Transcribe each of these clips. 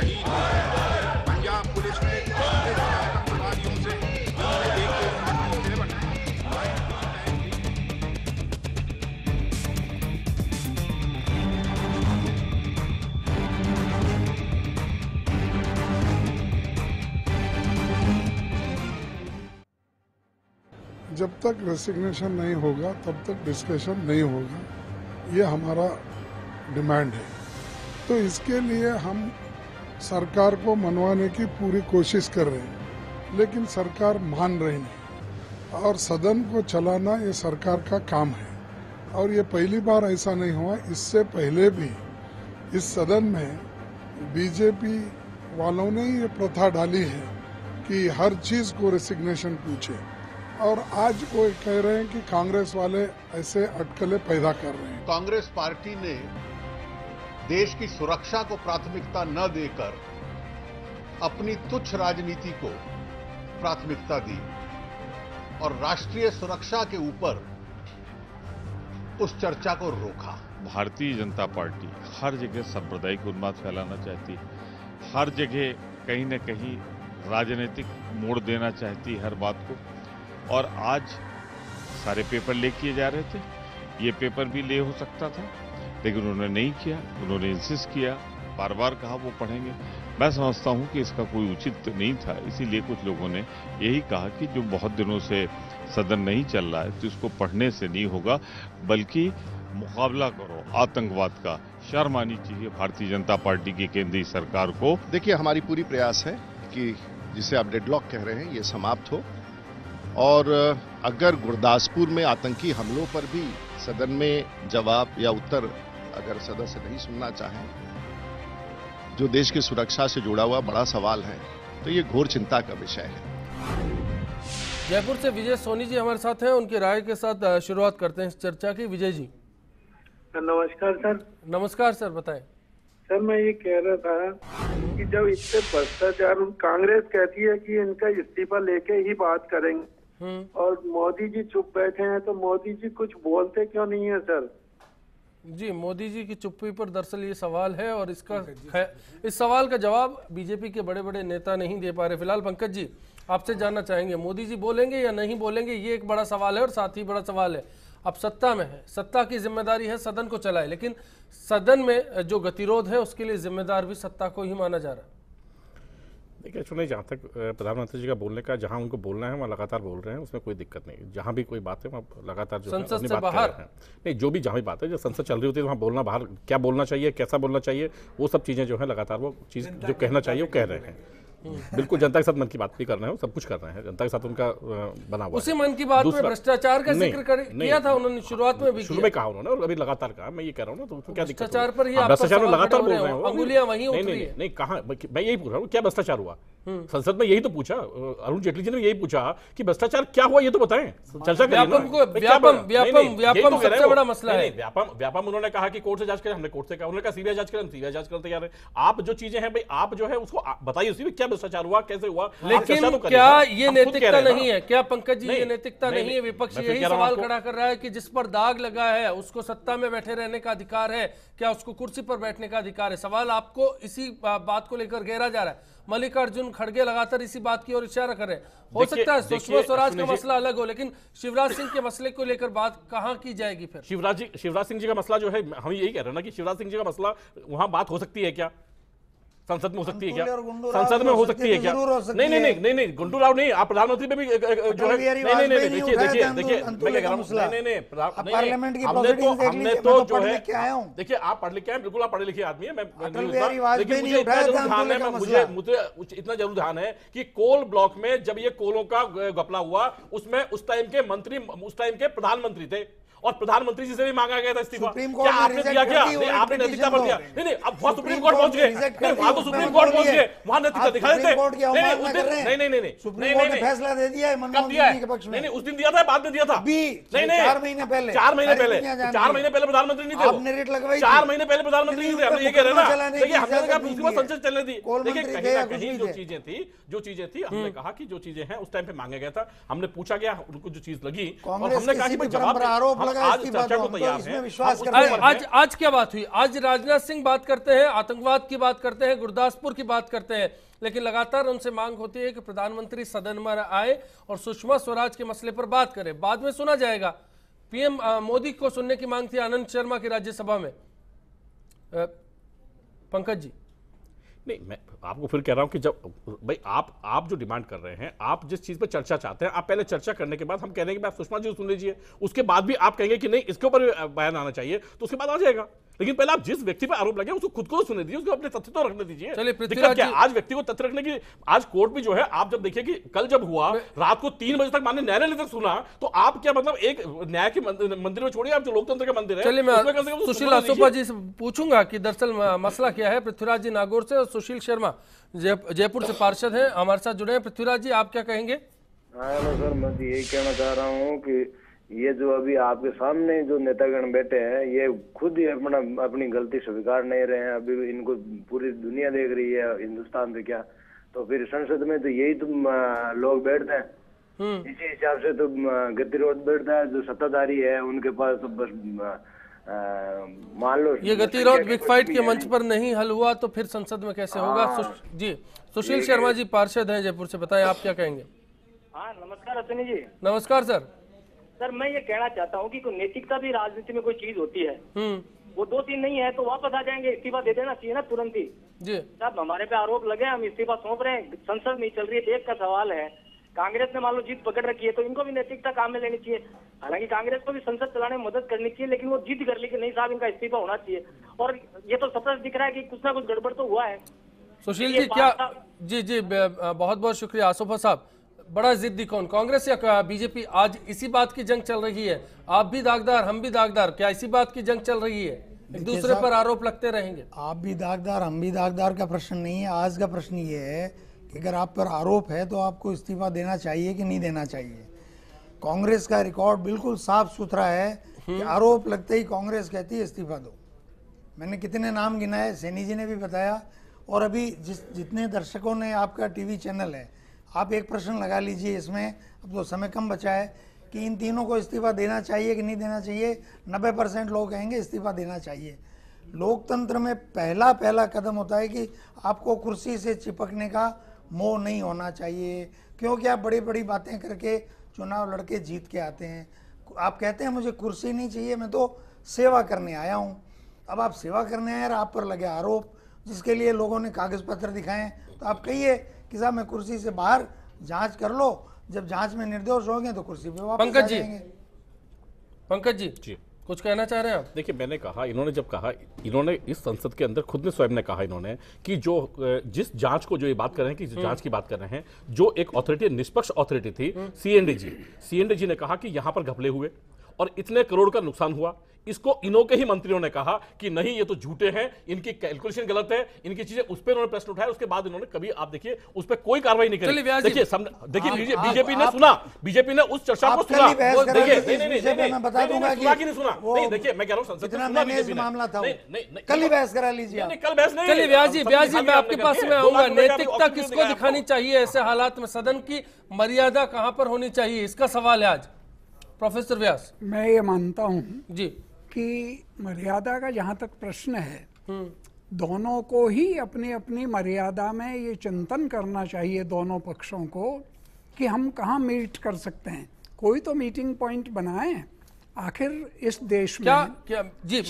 नहीं। पंजाब पुलिस ने आतंकवादियों से एक बनाए। जब तक रेसिग्नेशन नहीं होगा तब तक डिस्कशन नहीं होगा, ये हमारा डिमांड है। तो इसके लिए हम सरकार को मनवाने की पूरी कोशिश कर रहे हैं, लेकिन सरकार मान रही नहीं। और सदन को चलाना ये सरकार का काम है, और ये पहली बार ऐसा नहीं हुआ। इससे पहले भी इस सदन में बीजेपी वालों ने ये प्रथा डाली है कि हर चीज को रेसिग्नेशन पूछे, और आज वो कह रहे हैं कि कांग्रेस वाले ऐसे अटकलें पैदा कर रहे हैं। कांग्रेस पार्टी ने देश की सुरक्षा को प्राथमिकता न देकर अपनी तुच्छ राजनीति को प्राथमिकता दी और राष्ट्रीय सुरक्षा के ऊपर उस चर्चा को रोका। भारतीय जनता पार्टी हर जगह सांप्रदायिक उन्माद फैलाना चाहती है, हर जगह कहीं न कहीं राजनीतिक मोड़ देना चाहती है हर बात को। और आज सारे पेपर ले किए जा रहे थे, ये पेपर भी ले हो सकता था, लेकिन उन्होंने नहीं किया। उन्होंने इंसिस्ट किया, बार बार कहा वो पढ़ेंगे। मैं समझता हूं कि इसका कोई उचित नहीं था, इसीलिए कुछ लोगों ने यही कहा कि जो बहुत दिनों से सदन नहीं चल रहा है तो इसको पढ़ने से नहीं होगा, बल्कि मुकाबला करो आतंकवाद का। शर्म आनी चाहिए भारतीय जनता पार्टी की केंद्रीय सरकार को। देखिए, हमारी पूरी प्रयास है कि जिसे आप डेडलॉक कह रहे हैं ये समाप्त हो, और अगर गुरदासपुर में आतंकी हमलों पर भी सदन में जवाब या उत्तर अगर सदस्य नहीं सुनना चाहें, जो देश की सुरक्षा से जुड़ा हुआ बड़ा सवाल है, तो ये घोर चिंता का विषय है। जयपुर से विजय सोनी जी हमारे साथ हैं, उनकी राय के साथ शुरुआत करते हैं इस चर्चा की। विजय जी नमस्कार सर। नमस्कार सर, बताएं। सर मैं ये कह रहा था कि जब इससे भ्रष्टाचार, कांग्रेस कहती है कि इनका इस्तीफा लेके ही बात करेंगे, और मोदी जी चुप बैठे हैं, तो मोदी जी कुछ बोलते क्यों नहीं है सर? जी, मोदी जी की चुप्पी पर दरअसल ये सवाल है, और इस सवाल का जवाब बीजेपी के बड़े बड़े नेता नहीं दे पा रहे। फिलहाल पंकज जी आपसे जानना चाहेंगे, मोदी जी बोलेंगे या नहीं बोलेंगे, ये एक बड़ा सवाल है। और साथ ही बड़ा सवाल है, अब सत्ता में है, सत्ता की जिम्मेदारी है सदन को चलाए, लेकिन सदन में जो गतिरोध है उसके लिए जिम्मेदार भी सत्ता को ही माना जा रहा है। देखिए, सुनिए, जहाँ तक प्रधानमंत्री जी का बोलने का, जहाँ उनको बोलना है वहाँ लगातार बोल रहे हैं, उसमें कोई दिक्कत नहीं। जहाँ भी कोई बात है वहाँ लगातार जो संसद अपनी से बात बाहर कर रहे हैं। नहीं, जो भी जहाँ भी बात है, जो संसद चल रही होती है वहाँ बोलना, बाहर क्या बोलना चाहिए, कैसा बोलना चाहिए, वो सब चीज़ें जो है लगातार वो चीज़ जो कहना चाहिए वो कह रहे हैं। बिल्कुल, जनता के साथ मन की बात भी कर रहे हैं, सब कुछ कर रहे हैं, जनता के साथ उनका बना हुआ। उसी मन की बात में भ्रष्टाचार का जिक्र किया था उन्होंने, शुरुआत में भी शुरू में कहा उन्होंने, और अभी लगातार कहा। मैं ये कह रहा हूँ ना, तो क्या दिक्कत? भ्रष्टाचार पर ही भ्रष्टाचार लगातार बोल रहे हैं, अंगुलियां वहीं उठ रही है। नहीं, कहाँ, मैं यही पूछ रहा हूँ, क्या भ्रष्टाचार हुआ संसद में? यही तो पूछा अरुण जेटली जी ने, यही पूछा कि भ्रष्टाचार क्या हुआ, ये तो बताएं, चर्चा करें। व्यापम सबसे बड़ा मसला है। व्यापम उन्होंने कहा कि कोर्ट से जांच करें, हमने कोर्ट से कहा, उन्होंने कहा सीबीआई जांच करें, हम सीबीआई जांच करने तैयार हैं। आप जो चीजें हैं भाई, आप जो है उसको बताइए, उसी में क्या भ्रष्टाचार हुआ, कैसे हुआ। लेकिन क्या ये नैतिकता नहीं है? क्या पंकज जी ये नैतिकता नहीं है? विपक्ष यही सवाल खड़ा कर रहा है कि जिस पर दाग लगा है उसको सत्ता में बैठे रहने का अधिकार है, क्या उसको कुर्सी पर बैठने का अधिकार है? सवाल आपको इसी बात को लेकर घेरा जा रहा है। मल्लिकार्जुन खड़गे लगातार इसी बात की ओर इशारा कर रहे हैं। हो सकता है सुषमा स्वराज का मसला अलग हो, लेकिन शिवराज सिंह के मसले को लेकर बात कहां की जाएगी फिर? शिवराज सिंह जी का मसला जो है, हम यही कह रहे हैं ना कि शिवराज सिंह जी का मसला वहां बात हो सकती है क्या? संसद में हो सकती है क्या? संसद में हो सकती है क्या? नहीं, गुंडू राव नहीं, आप प्रधानमंत्री में भी जो है, नहीं, देखिए मैं क्या कह रहा हूँ, नहीं, हमने तो जो है, देखिए आप पढ़ लिखे हैं, बिल्कुल आप पढ़े लिखे आदमी है, मैं, लेकिन मुझे इतना जरूर ध्यान है, मुझे इतना जरूर ध्यान है कि कोल ब्लॉक में जब ये कोलों का घपला हुआ, उसमें उस टाइम के मंत्री, उस टाइम के प्रधानमंत्री थे, और प्रधानमंत्री जी से भी मांगा गया था इस्तीफा। क्या आपने दिया? क्या नहीं, आपने नैतिकता पर दिया? नहीं, अब वहां सुप्रीम कोर्ट पहुंच गए, वहां तो सुप्रीम कोर्ट पहुंच गए, वहां नैतिकता दिखा देते। नहीं, सुप्रीम कोर्ट ने फैसला दे दिया है मनमोहन सिंह के पक्ष में। नहीं, उस दिन दिया था, बाद में दिया था, नहीं, 4 महीने पहले 4 महीने पहले प्रधानमंत्री नहीं थे, आपने रेट लगवाई, 4 महीने पहले प्रधानमंत्री नहीं थे। हमने ये कह रहे हैं ना, देखिए हमने कहा दूसरी बार संसद चलने दी। देखिए कहीं ना कहीं जो चीजें थी हमने कहा कि जो चीजें हैं उस टाइम पे मांगा गया था, हमने पूछा गया, उनको जो चीज लगी, और हमने कहा कि जवाब, आज चर्चा को तैयार इसमें हैं। विश्वास करते हैं। आज क्या बात हुई? आज राजनाथ सिंह बात करते हैं, आतंकवाद की बात करते हैं, गुरदासपुर की बात करते हैं, लेकिन लगातार उनसे मांग होती है कि प्रधानमंत्री सदन में आए और सुषमा स्वराज के मसले पर बात करें। बाद में सुना जाएगा। पीएम मोदी को सुनने की मांग थी आनंद शर्मा की राज्यसभा में। पंकज जी, नहीं, मैं आपको फिर कह रहा हूं कि जब भाई आप जो डिमांड कर रहे हैं, आप जिस चीज पर चर्चा चाहते हैं, आप पहले चर्चा करने के बाद हम कह रहे हैं कि आप सुषमा जी को सुन लीजिए, उसके बाद भी आप कहेंगे कि नहीं इसके ऊपर बयान आना चाहिए, तो उसके बाद आ जाएगा। लेकिन पहले आप जिस व्यक्ति पर आरोप लगे उसको खुद को सुनने दीजिए, उसको अपने तथ्य तो रखने दीजिए। चलिए, दिक्कत क्या आज व्यक्ति को तथ्य रखने की, आज कोर्ट भी जो है, आप जब देखिए कि कल जब हुआ रात को 3 बजे तक माननीय न्यायालय तक सुना, तो आप क्या मतलब एक न्याय के मंदिर में छोड़िए, आप जो लोकतंत्र का मंदिर है। चलिए, मैं सुशील आसोपा जी से पूछूंगा कि दरअसल मसला क्या है। पृथ्वीराज जी नागौर से और सुशील शर्मा जयपुर से पार्षद हैं, हमारे साथ जुड़े हैं। पृथ्वीराज जी, आप क्या कहेंगे? हेलो सर, मैं यही कहना चाह रहा हूँ कि ये जो अभी आपके सामने जो नेतागण बैठे हैं, ये खुद ही अपनी गलती स्वीकार नहीं रहे हैं। अभी इनको पूरी दुनिया देख रही है, हिंदुस्तान से क्या, तो फिर संसद में तो यही तुम लोग बैठते हैं। इसी हिसाब से तो गतिरोध बैठता है, जो सत्ताधारी है उनके पास तो बस मान लो ये गतिरोध बिग फाइट के मंच पर नहीं हल हुआ तो फिर संसद में कैसे होगा? जी, सुशील शर्मा जी पार्षद हैं जयपुर से, बताएं आप क्या कहेंगे? हाँ, नमस्कार अश्विनी जी। नमस्कार सर। सर, मैं ये कहना चाहता हूँ कि कोई नैतिकता भी राजनीति में कोई चीज होती है। वो 2-3 नहीं है तो वापस आ जाएंगे, इस्तीफा दे देना चाहिए ना तुरंत ही। जी साहब, हमारे पे आरोप लगे, हम इस्तीफा सौंप रहे हैं, संसद नहीं चल रही है, देश का सवाल है। कांग्रेस ने मान लो जीत पकड़ रखी है तो इनको भी नैतिकता काम में लेनी चाहिए। हालांकि कांग्रेस को भी संसद चलाने में मदद करनी चाहिए, लेकिन वो जिद कर ली कि नहीं साहब इनका इस्तीफा होना चाहिए। और ये तो स्पष्ट दिख रहा है कि कुछ ना कुछ गड़बड़ तो हुआ है। सुशील जी क्या? जी बहुत बहुत शुक्रिया आसोफा साहब। बड़ा जिद्दी कौन, कांग्रेस या बीजेपी? आज इसी बात की जंग चल रही है, आप भी दागदार हम भी दागदार, क्या इसी बात की जंग चल रही है? एक दूसरे पर आरोप लगते रहेंगे। आप भी दागदार हम भी दागदार का प्रश्न नहीं है। आज का प्रश्न ये है कि अगर आप पर आरोप है तो आपको इस्तीफा देना चाहिए कि नहीं देना चाहिए। कांग्रेस का रिकॉर्ड बिल्कुल साफ सुथरा है कि आरोप लगते ही कांग्रेस कहती है इस्तीफा दो। मैंने कितने नाम गिनाए, सैनी जी ने भी बताया, और अभी जितने दर्शकों ने, आपका टीवी चैनल है, आप एक प्रश्न लगा लीजिए इसमें, अब तो समय कम बचा है, कि इन तीनों को इस्तीफा देना चाहिए कि नहीं देना चाहिए। 90% लोग कहेंगे इस्तीफा देना चाहिए। लोकतंत्र में पहला कदम होता है कि आपको कुर्सी से चिपकने का मोह नहीं होना चाहिए, क्योंकि आप बड़ी बड़ी बातें करके चुनाव लड़के जीत के आते हैं। आप कहते हैं मुझे कुर्सी नहीं चाहिए, मैं तो सेवा करने आया हूँ। अब आप सेवा करने आए और आप पर लगे आरोप, जिसके लिए लोगों ने कागज पत्र दिखाए, तो आप कहिए कि साहब मैं कुर्सी से बाहर, जांच कर लो, जब जांच में निर्दोष होंगे तो कुर्सी पे वापस आ जाएंगे। पंकज जी कुछ कहना चाह रहे हैं आप? देखिए, मैंने कहा, इन्होंने जब कहा, इन्होंने इस संसद के अंदर खुद ने स्वयं ने कहा इन्होंने कि जो जिस जांच को जो ये बात कर रहे हैं, कि जांच की बात कर रहे हैं, जो एक अथॉरिटी, निष्पक्ष अथॉरिटी थी सीएनडीजी ने कहा कि यहां पर घपले हुए और इतने करोड़ का नुकसान हुआ। इसको इन्हों के ही मंत्रियों ने कहा कि नहीं ये तो झूठे हैं, इनकी कैलकुलेशन गलत है, इनकी चीजें, उस पर उन्होंने प्रश्न उठाया। उसके बाद इन्होंने कभी, आप देखिए, उस पर कोई कार्रवाई नहीं करी। देखिए बीजेपी ने सुना, बीजेपी ने उस चर्चा को सुना। देखिए मैं बता दूंगा कि नहीं सुना, नहीं, देखिए मैं कह रहा हूं संसद में सुना मामला था, कल ही बहस करा लीजिए। कल बहस नहीं। चलिए व्यास जी मैं आपके पास में आऊंगा। नैतिकता किसको दिखानी चाहिए ऐसे हालात में? सदन की मर्यादा कहां पर होनी चाहिए, इसका सवाल है आज। प्रोफेसर व्यास, मैं ये मानता हूं जी कि मर्यादा का जहां तक प्रश्न है, दोनों को ही अपनी अपनी मर्यादा में ये चिंतन करना चाहिए, दोनों पक्षों को, कि हम कहाँ मीट कर सकते हैं। कोई तो मीटिंग पॉइंट बनाएं। आखिर इस देश में क्या जी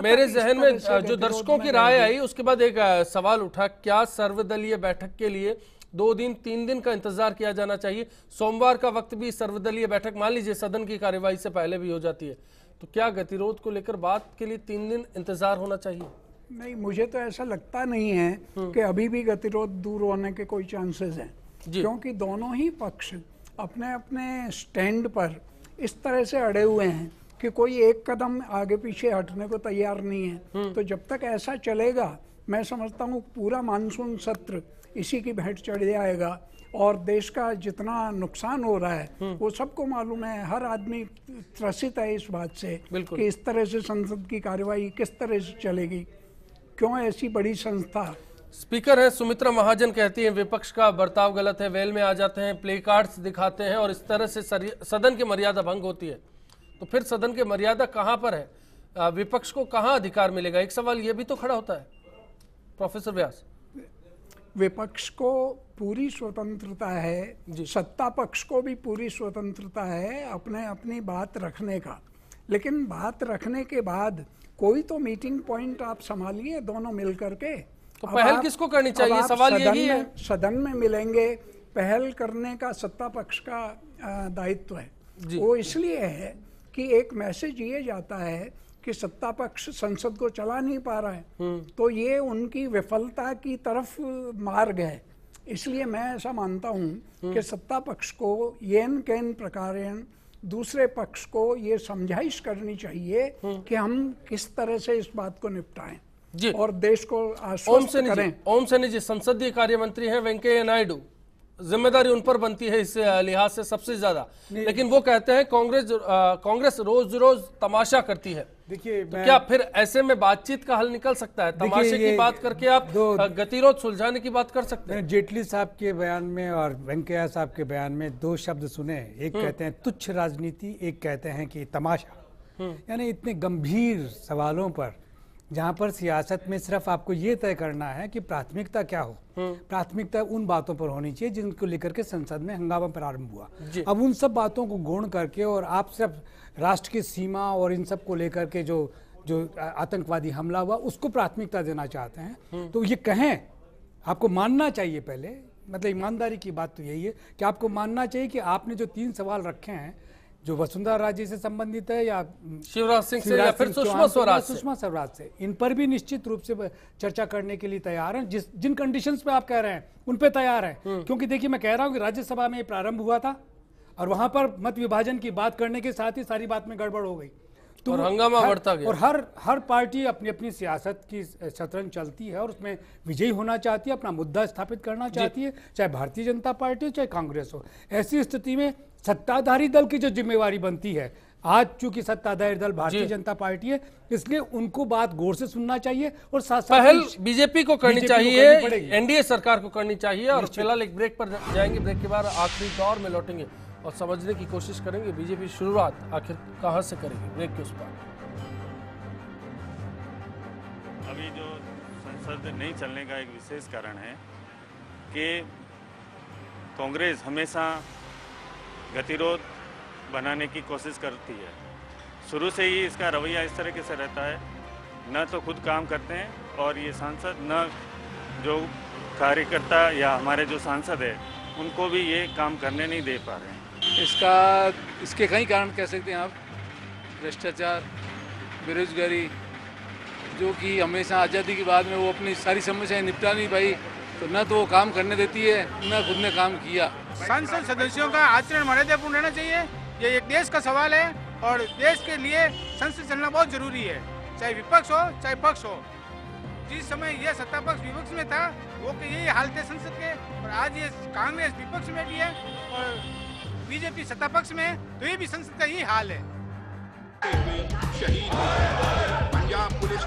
मेरे जहन में जो दर्शकों की राय आई, उसके बाद एक सवाल उठा, क्या सर्वदलीय बैठक के लिए 2 दिन 3 दिन का इंतजार किया जाना चाहिए? सोमवार का वक्त भी सर्वदलीय बैठक, मान लीजिए सदन की कार्यवाही से पहले भी हो जाती है, तो क्या गतिरोध को लेकर बात के लिए 3 दिन इंतजार होना चाहिए? नहीं, मुझे तो ऐसा लगता नहीं है कि अभी भी गतिरोध दूर होने के कोई चांसेस हैं, क्योंकि दोनों ही पक्ष अपने अपने स्टैंड पर इस तरह से अड़े हुए हैं कि कोई एक कदम आगे पीछे हटने को तैयार नहीं है। तो जब तक ऐसा चलेगा, मैं समझता हूँ पूरा मानसून सत्र इसी की भेंट चढ़ जाएगा, और देश का जितना नुकसान हो रहा है वो सबको मालूम है। हर आदमी त्रसित है इस बात से कि इस तरह से संसद की कार्यवाही किस तरह से चलेगी, क्यों ऐसी बड़ी संस्था। स्पीकर है सुमित्रा महाजन, कहती हैं विपक्ष का बर्ताव गलत है, वेल में आ जाते हैं, प्ले कार्ड्स दिखाते हैं और इस तरह से सदन की मर्यादा भंग होती है। तो फिर सदन की मर्यादा कहां पर है, विपक्ष को कहां अधिकार मिलेगा? एक सवाल यह भी तो खड़ा होता है प्रोफेसर व्यास। विपक्ष को पूरी स्वतंत्रता है, सत्ता पक्ष को भी पूरी स्वतंत्रता है अपने अपनी बात रखने का, लेकिन बात रखने के बाद कोई तो मीटिंग पॉइंट आप संभालिए दोनों मिल करके। तो पहल किसको करनी चाहिए, सवाल यही है। सदन में मिलेंगे, पहल करने का सत्ता पक्ष का दायित्व है। वो इसलिए है कि एक मैसेज ये जाता है कि सत्ता पक्ष संसद को चला नहीं पा रहा है, तो ये उनकी विफलता की तरफ मार्ग है। इसलिए मैं ऐसा मानता हूं कि सत्ता पक्ष को येन केन प्रकारेण दूसरे पक्ष को ये समझाइश करनी चाहिए कि हम किस तरह से इस बात को निपटाएं और देश को आश्वस्त करें। ओम सैनी जी संसदीय कार्य मंत्री हैं वेंकैया नायडू, जिम्मेदारी उन पर बनती है इस लिहाज से सबसे ज्यादा, लेकिन वो कहते हैं कांग्रेस रोज रोज तमाशा करती है। देखिए तो क्या फिर ऐसे में बातचीत का हल निकल सकता है? तमाशे की बात करके आप गतिरोध सुलझाने की बात कर सकते हैं। जेटली साहब के बयान में और वेंकैया साहब के बयान में दो शब्द सुने, एक कहते हैं तुच्छ राजनीति, एक कहते हैं कि तमाशा। यानी इतने गंभीर सवालों पर जहां पर सियासत में सिर्फ आपको ये तय करना है कि प्राथमिकता क्या हो, प्राथमिकता उन बातों पर होनी चाहिए जिनको लेकर के संसद में हंगामा प्रारंभ हुआ। अब उन सब बातों को गौण करके और आप सिर्फ राष्ट्र की सीमा और इन सब को लेकर के जो आतंकवादी हमला हुआ उसको प्राथमिकता देना चाहते हैं, तो ये कहें, आपको मानना चाहिए पहले, मतलब ईमानदारी की बात तो यही है कि आपको मानना चाहिए कि आपने जो 3 सवाल रखे हैं, जो वसुंधरा राजे से संबंधित है या शिवराज सिंह से या फिर सुषमा स्वराज से, इन पर भी निश्चित रूप से चर्चा करने के लिए तैयार हैं। जिन कंडीशंस पे आप कह रहे हैं उन पे तैयार हैं, क्योंकि देखिए मैं कह रहा हूं कि राज्यसभा में प्रारंभ हुआ था और वहां पर मत विभाजन की बात करने के साथ ही सारी बात में गड़बड़ हो गई, तो और हंगामा बढ़ता गया। और हर पार्टी अपनी अपनी सियासत की शतरंज चलती है और उसमें विजयी होना चाहती है, अपना मुद्दा स्थापित करना चाहती है, चाहे भारतीय जनता पार्टी हो चाहे कांग्रेस हो। ऐसी स्थिति में सत्ताधारी दल की जो जिम्मेवारी बनती है, आज चूंकि सत्ताधारी दल भारतीय जनता पार्टी है, इसलिए उनको बात गौर से सुनना चाहिए और साथ साथ पहल बीजेपी को करनी चाहिए, एनडीए सरकार को करनी चाहिए। और फिलहाल एक ब्रेक पर जाएंगे, ब्रेक के बाद आखिरी दौर में लौटेंगे और समझने की कोशिश करेंगे बीजेपी शुरुआत आखिर कहां से करेगी। ब्रेक के उस पर अभी जो संसद नहीं चलने का एक विशेष कारण है कि कांग्रेस हमेशा गतिरोध बनाने की कोशिश करती है। शुरू से ही इसका रवैया इस तरीके से रहता है, न तो खुद काम करते हैं और ये सांसद न जो कार्यकर्ता या हमारे जो सांसद है उनको भी ये काम करने नहीं दे पा रहे हैं। इसके कई कारण कह सकते हैं आप, भ्रष्टाचार, बेरोजगारी, जो कि हमेशा आज़ादी के बाद में वो अपनी सारी समस्याएं निपटा नहीं पाई, तो न तो वो काम करने देती है न खुद ने काम किया। संसद सदस्यों का आचरण मर्यादापूर्ण रहना चाहिए, ये एक देश का सवाल है और देश के लिए संसद चलना बहुत जरूरी है, चाहे विपक्ष हो चाहे पक्ष हो। जिस समय यह सत्ता पक्ष विपक्ष में था वो कि यही हाल थे संसद के, और आज ये कांग्रेस विपक्ष में भी है और बीजेपी सत्ता पक्ष में, तो ये भी संसद का यही हाल है। शहीद पंजाब पुलिस